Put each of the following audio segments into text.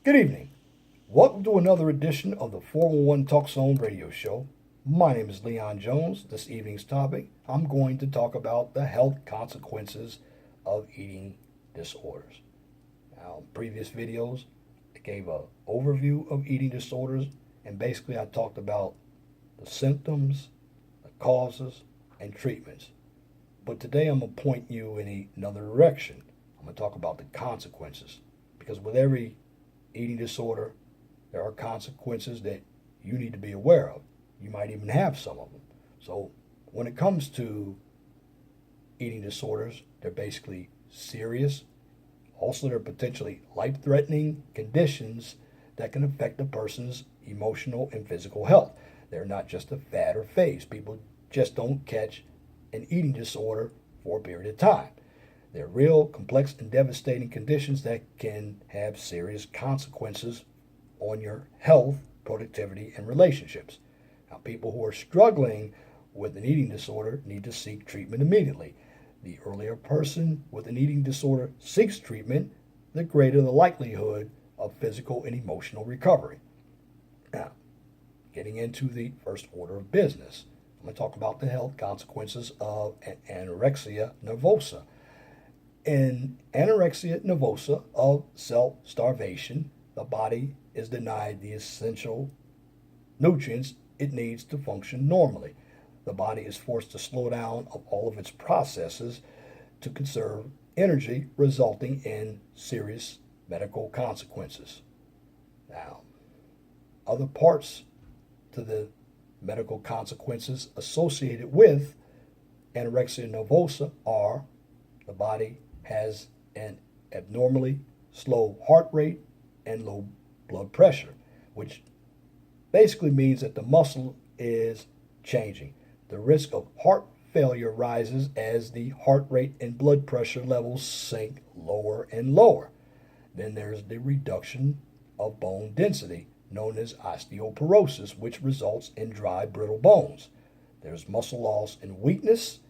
Good evening. Welcome to another edition of the 411 Talk Zone radio show. My name is Leon Jones. This evening's topic, I'm going to talk about the health consequences of eating disorders. Now, in previous videos, I gave an overview of eating disorders, and basically I talked about the symptoms, the causes, and treatments. But today I'm going to point you in another direction. I'm going to talk about the consequences. Because with every eating disorder, there are consequences that you need to be aware of. You might even have some of them. So when it comes to eating disorders, they're basically serious. Also, they're potentially life-threatening conditions that can affect a person's emotional and physical health. They're not just a fad or phase. People just don't catch an eating disorder for a period of time. They're real, complex, and devastating conditions that can have serious consequences on your health, productivity, and relationships. Now, people who are struggling with an eating disorder need to seek treatment immediately. The earlier a person with an eating disorder seeks treatment, the greater the likelihood of physical and emotional recovery. Now, getting into the first order of business, I'm going to talk about the health consequences of anorexia nervosa. In anorexia nervosa of self-starvation, the body is denied the essential nutrients it needs to function normally. The body is forced to slow down all of its processes to conserve energy, resulting in serious medical consequences. Now, other parts to the medical consequences associated with anorexia nervosa are the body has an abnormally slow heart rate and low blood pressure, which basically means that the muscle is changing. The risk of heart failure rises as the heart rate and blood pressure levels sink lower and lower. Then there's the reduction of bone density, known as osteoporosis, which results in dry, brittle bones. There's muscle loss and weakness,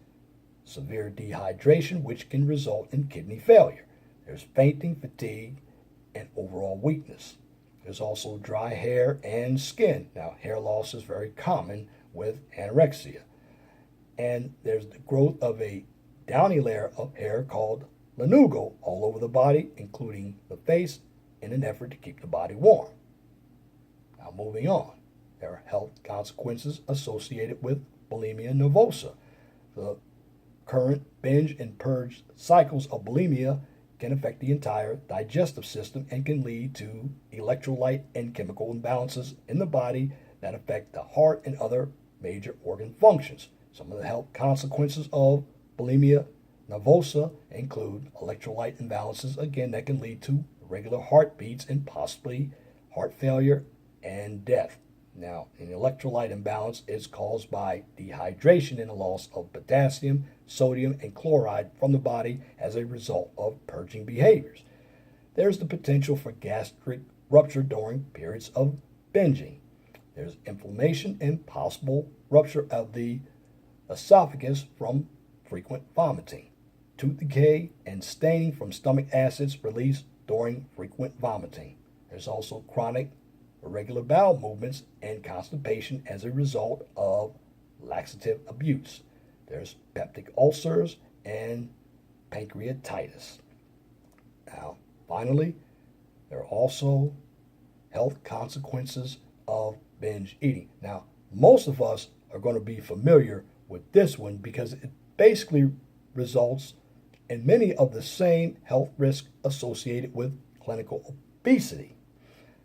severe dehydration, which can result in kidney failure. There's fainting, fatigue, and overall weakness. There's also dry hair and skin. Now, hair loss is very common with anorexia. And there's the growth of a downy layer of hair called lanugo all over the body, including the face, in an effort to keep the body warm. Now, moving on, there are health consequences associated with bulimia nervosa. The current binge and purge cycles of bulimia can affect the entire digestive system and can lead to electrolyte and chemical imbalances in the body that affect the heart and other major organ functions. Some of the health consequences of bulimia nervosa include electrolyte imbalances, again, that can lead to irregular heartbeats and possibly heart failure and death. Now, an electrolyte imbalance is caused by dehydration and a loss of potassium, sodium, and chloride from the body as a result of purging behaviors. There's the potential for gastric rupture during periods of binging. There's inflammation and possible rupture of the esophagus from frequent vomiting. Tooth decay and staining from stomach acids released during frequent vomiting. There's also chronic irregular bowel movements and constipation as a result of laxative abuse. There's peptic ulcers and pancreatitis. Now, finally, there are also health consequences of binge eating. Now, most of us are going to be familiar with this one because it basically results in many of the same health risks associated with clinical obesity.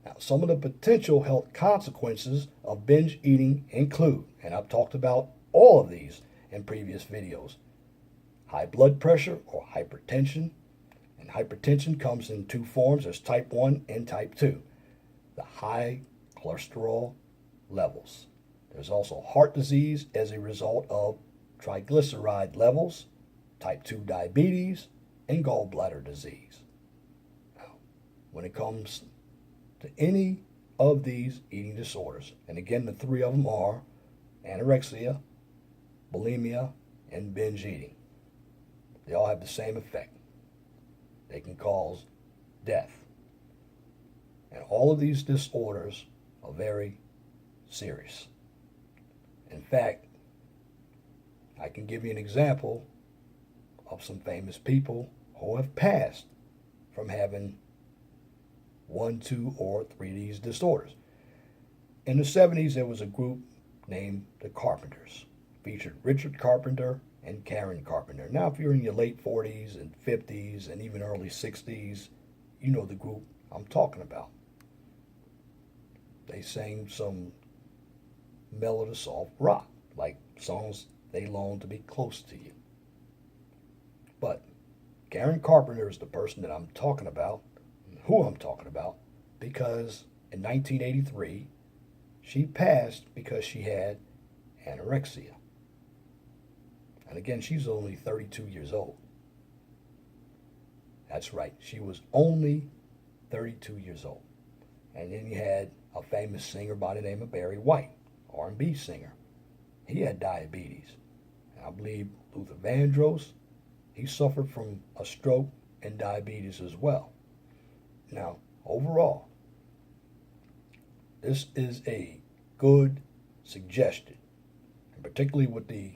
Now, some of the potential health consequences of binge eating include, and I've talked about all of these in previous videos, high blood pressure or hypertension. And hypertension comes in two forms. There's type 1 and type 2. The high cholesterol levels. There's also heart disease as a result of triglyceride levels, type 2 diabetes, and gallbladder disease. Now, when it comes to any of these eating disorders, and again, the three of them are anorexia, bulimia, and binge eating. They all have the same effect. They can cause death. And all of these disorders are very serious. In fact, I can give you an example of some famous people who have passed from having one, two, or three of these disorders. In the 70s, there was a group named the Carpenters, featured Richard Carpenter and Karen Carpenter. Now, if you're in your late 40s and 50s and even early 60s, you know the group I'm talking about. They sang some mellow to soft rock, like songs they long to be close to you. But Karen Carpenter is the person that I'm talking about, who I'm talking about, because in 1983, she passed because she had anorexia. And again, she's only 32 years old. That's right, she was only 32 years old. And then you had a famous singer by the name of Barry White, R&B singer. He had diabetes. And I believe Luther Vandross, he suffered from a stroke and diabetes as well. Now, overall, this is a good suggestion, and particularly with the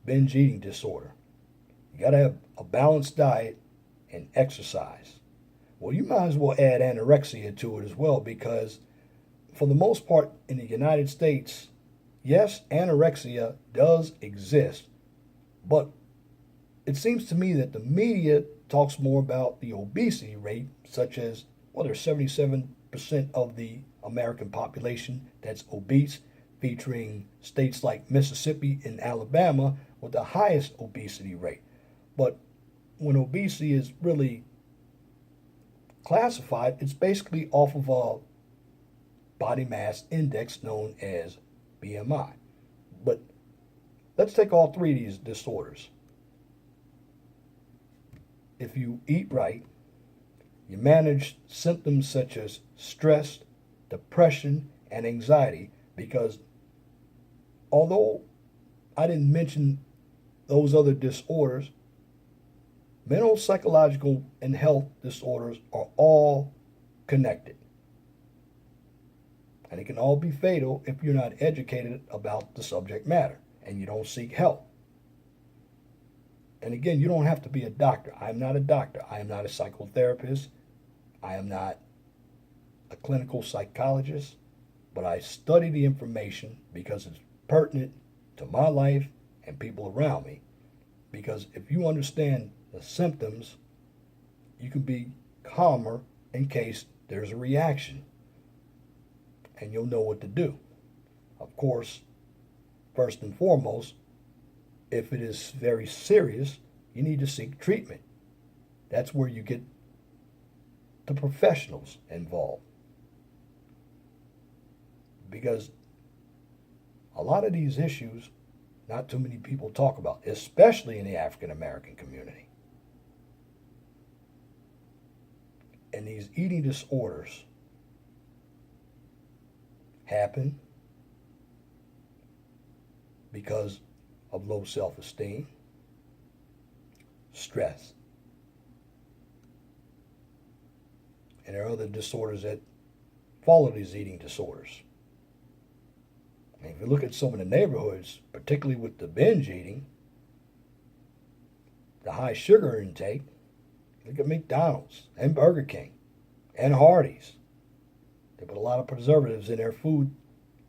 binge eating disorder. You got to have a balanced diet and exercise. Well, you might as well add anorexia to it as well, because for the most part in the United States, yes, anorexia does exist, but it seems to me that the media talks more about the obesity rate, such as, well, there's 77% of the American population that's obese, featuring states like Mississippi and Alabama with the highest obesity rate. But when obesity is really classified, it's basically off of a body mass index known as BMI. But let's take all three of these disorders. If you eat right, you manage symptoms such as stress, depression, and anxiety, because although I didn't mention those other disorders, mental, psychological, and health disorders are all connected. And it can all be fatal if you're not educated about the subject matter and you don't seek help. And again, you don't have to be a doctor. I am not a doctor. I am not a psychotherapist. I am not a clinical psychologist. But I study the information because it's pertinent to my life and people around me. Because if you understand the symptoms, you can be calmer in case there's a reaction. And you'll know what to do. Of course, first and foremost, if it is very serious, you need to seek treatment. That's where you get the professionals involved. Because a lot of these issues, not too many people talk about, especially in the African American community. And these eating disorders happen because of low self-esteem, stress, and there are other disorders that follow these eating disorders. And if you look at some of the neighborhoods, particularly with the binge eating, the high sugar intake, look at McDonald's and Burger King and Hardee's. They put a lot of preservatives in their food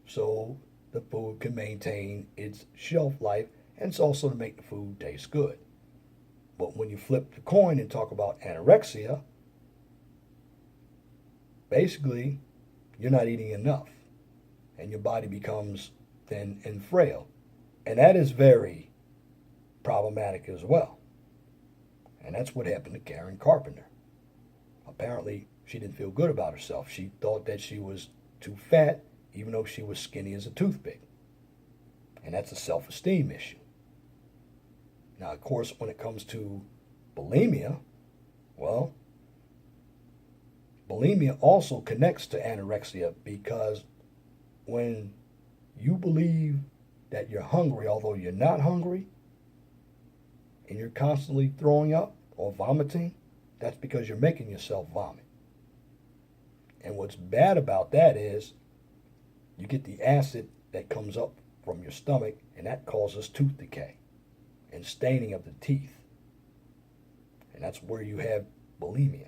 so the food can maintain its shelf life, and it's also to make the food taste good. But when you flip the coin and talk about anorexia, basically you're not eating enough and your body becomes thin and frail. And that is very problematic as well. And that's what happened to Karen Carpenter. Apparently, she didn't feel good about herself. She thought that she was too fat, even though she was skinny as a toothpick. And that's a self-esteem issue. Now, of course, when it comes to bulimia, well, bulimia also connects to anorexia, because when you believe that you're hungry, although you're not hungry, and you're constantly throwing up or vomiting, that's because you're making yourself vomit. And what's bad about that is you get the acid that comes up from your stomach, and that causes tooth decay and staining of the teeth. And that's where you have bulimia.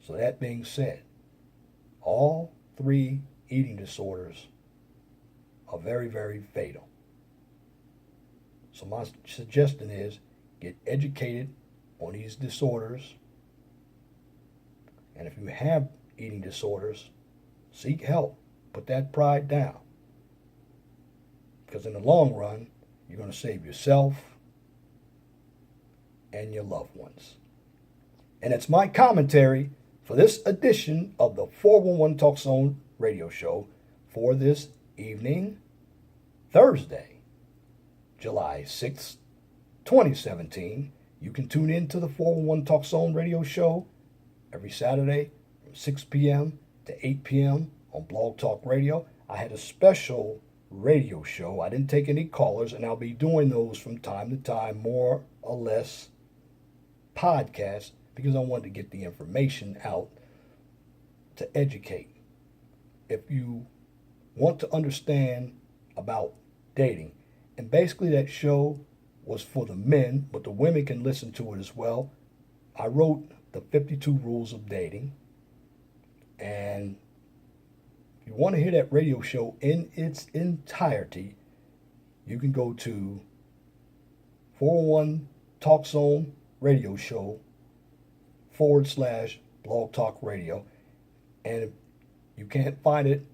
So that being said, all three eating disorders are very, very fatal. So my suggestion is get educated on these disorders. And if you have eating disorders, seek help. Put that pride down. Because in the long run, you're going to save yourself and your loved ones. And it's my commentary for this edition of the 411 Talk Zone radio show for this evening, Thursday, July 6th, 2017. You can tune in to the 411 Talk Zone radio show every Saturday from 6 p.m. to 8 p.m. on Blog Talk Radio. I had a special radio show. I didn't take any callers, and I'll be doing those from time to time, more or less podcasts, because I wanted to get the information out to educate. If you want to understand about dating, and basically that show was for the men, but the women can listen to it as well. I wrote the 52 rules of dating, and if you want to hear that radio show in its entirety, you can go to 401 Talk Zone radio show / Blog Talk Radio. And if you can't find it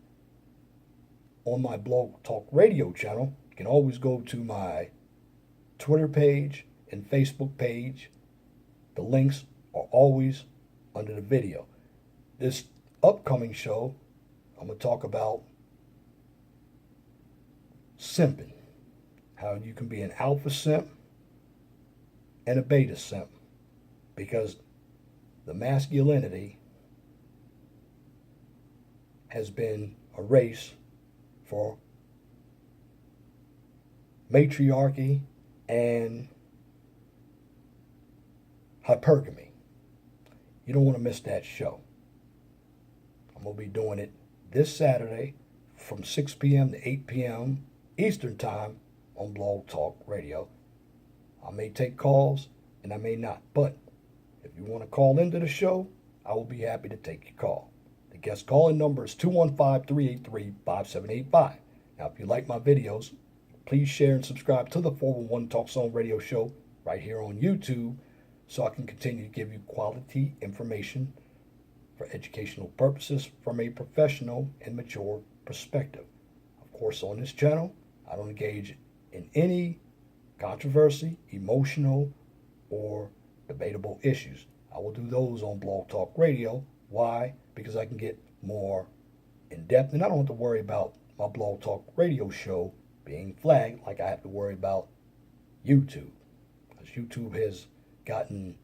on my Blog Talk Radio channel, you can always go to my Twitter page and Facebook page. The links are always under the video. This upcoming show, I'm going to talk about simping. How you can be an alpha simp and a beta simp. Because the masculinity has been a race for matriarchy and hypergamy. You don't want to miss that show. I'm going to be doing it this Saturday from 6 p.m. to 8 p.m. Eastern Time on Blog Talk Radio. I may take calls and I may not, but if you want to call into the show, I will be happy to take your call. The guest calling number is 215-383-5785. Now, if you like my videos, please share and subscribe to the 411 Talk Zone radio show right here on YouTube so I can continue to give you quality information for educational purposes from a professional and mature perspective. Of course, on this channel, I don't engage in any controversy, emotional, or debatable issues. I will do those on Blog Talk Radio. Why? Because I can get more in depth, and I don't have to worry about my Blog Talk Radio show being flagged like I have to worry about YouTube. Because YouTube has gotten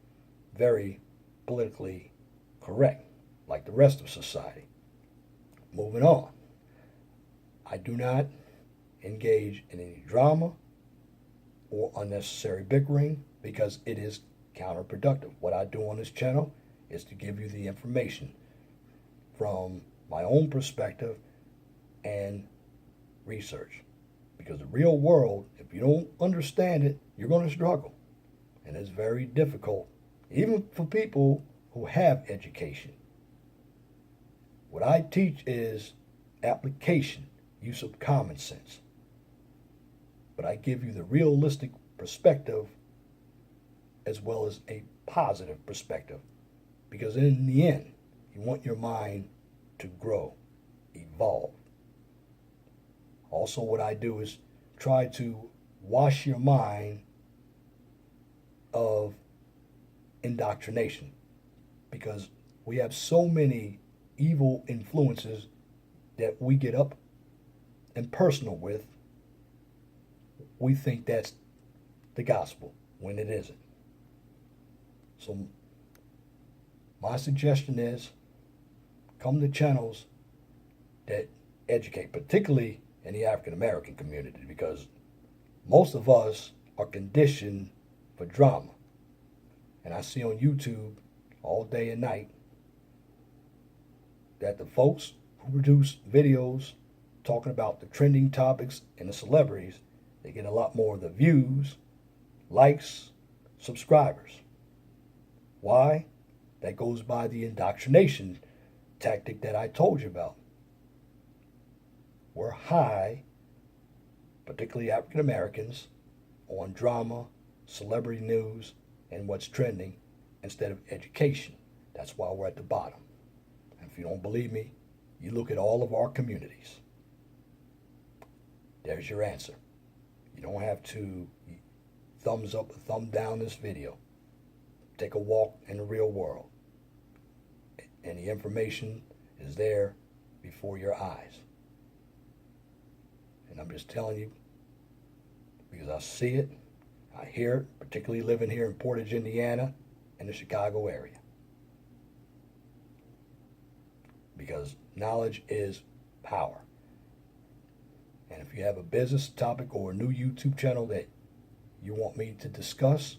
very politically correct, like the rest of society. Moving on. I do not engage in any drama or unnecessary bickering because it is counterproductive. What I do on this channel is to give you the information from my own perspective and research. Because the real world, if you don't understand it, you're going to struggle. And it's very difficult, even for people who have education. What I teach is application, use of common sense. But I give you the realistic perspective as well as a positive perspective. Because in the end, you want your mind to grow, evolve. Also, what I do is try to wash your mind of indoctrination. Because we have so many evil influences that we get up and personal with. We think that's the gospel when it isn't. So my suggestion is come to channels that educate, particularly in the African American community, because most of us are conditioned for drama. And I see on YouTube all day and night that the folks who produce videos talking about the trending topics and the celebrities, they get a lot more of the views, likes, subscribers. Why? That goes by the indoctrination tactic that I told you about. We're high, particularly African Americans, on drama, celebrity news, and what's trending instead of education. That's why we're at the bottom. And if you don't believe me, you look at all of our communities. There's your answer. You don't have to thumbs up or thumb down this video. Take a walk in the real world. And the information is there before your eyes. And I'm just telling you, because I see it, I hear it, particularly living here in Portage, Indiana, and the Chicago area. Because knowledge is power. And if you have a business topic or a new YouTube channel that you want me to discuss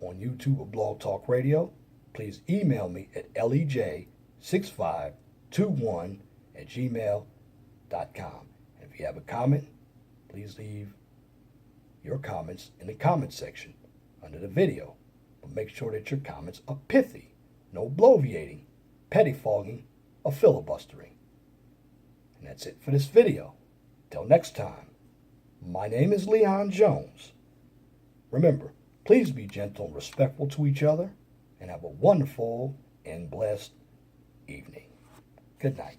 on YouTube or Blog Talk Radio, please email me at lej6521@gmail.com. And if you have a comment, please leave your comments in the comment section under the video. But make sure that your comments are pithy, no bloviating, pettifogging, or filibustering. And that's it for this video. Till next time, my name is Leon Jones. Remember, please be gentle and respectful to each other, and have a wonderful and blessed evening. Good night.